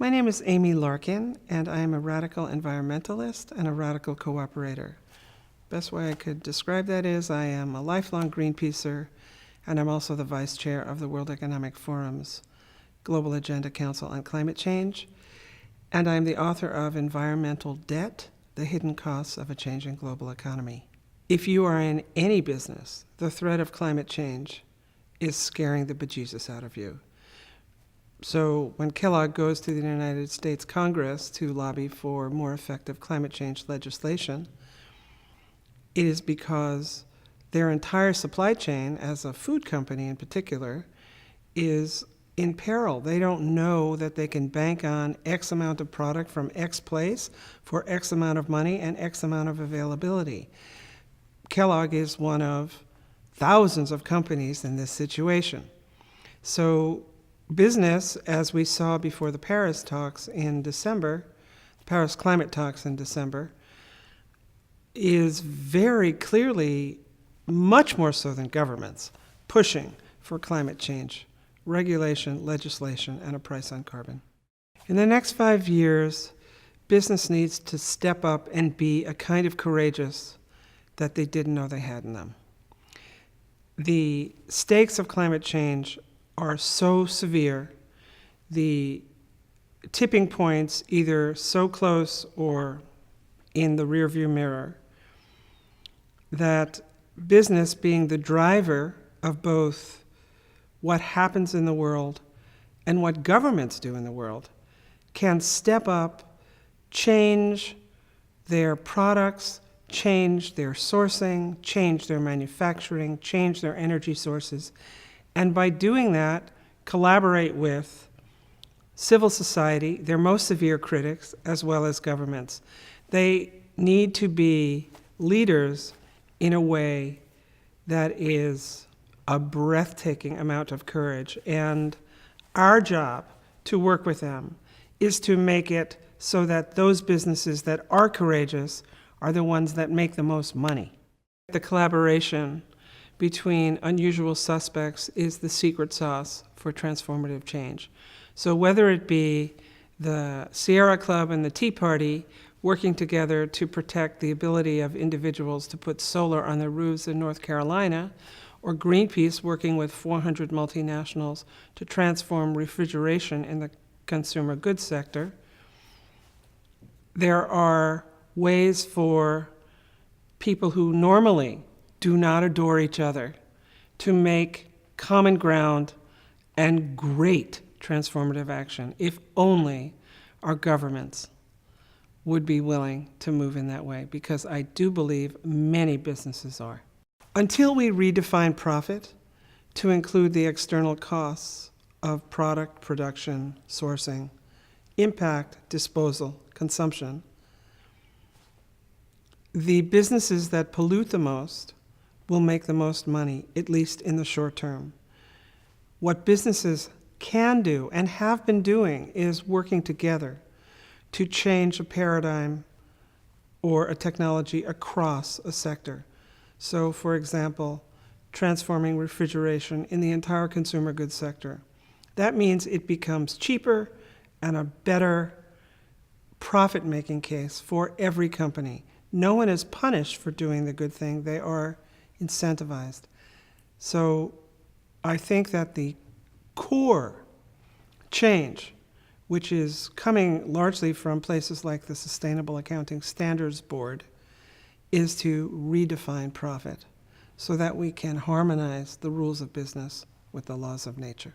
My name is Amy Larkin, and I am a radical environmentalist and a radical cooperator. Best way I could describe that is I am a lifelong Greenpeacer, and I'm also the vice chair of the World Economic Forum's Global Agenda Council on Climate Change, and I'm the author of Environmental Debt, The Hidden Costs of a Changing Global Economy. If you are in any business, the threat of climate change is scaring the bejesus out of you. So when Kellogg goes to the United States Congress to lobby for more effective climate change legislation, it is because their entire supply chain, as a food company in particular, is in peril. They don't know that they can bank on X amount of product from X place for X amount of money and X amount of availability. Kellogg is one of thousands of companies in this situation. So business, as we saw before the Paris talks in December, Paris climate talks in December, is very clearly, much more so than governments, pushing for climate change, regulation, legislation, and a price on carbon. In the next 5 years, business needs to step up and be a kind of courageous that they didn't know they had in them. The stakes of climate change are so severe, the tipping points either so close or in the rearview mirror, that business, being the driver of both what happens in the world and what governments do in the world, can step up, change their products, change their sourcing, change their manufacturing, change their energy sources, and by doing that, collaborate with civil society, their most severe critics, as well as governments. They need to be leaders in a way that is a breathtaking amount of courage. And our job to work with them is to make it so that those businesses that are courageous are the ones that make the most money. The collaboration between unusual suspects is the secret sauce for transformative change. So whether it be the Sierra Club and the Tea Party working together to protect the ability of individuals to put solar on their roofs in North Carolina, or Greenpeace working with 400 multinationals to transform refrigeration in the consumer goods sector, there are ways for people who normally do not adore each other to make common ground and great transformative action, if only our governments would be willing to move in that way, because I do believe many businesses are. Until we redefine profit to include the external costs of product production, sourcing, impact, disposal, consumption, the businesses that pollute the most will make the most money, at least in the short term. What businesses can do and have been doing is working together to change a paradigm or a technology across a sector. So, for example, transforming refrigeration in the entire consumer goods sector. That means it becomes cheaper and a better profit-making case for every company. No one is punished for doing the good thing. They are incentivized. So I think that the core change, which is coming largely from places like the Sustainable Accounting Standards Board, is to redefine profit so that we can harmonize the rules of business with the laws of nature.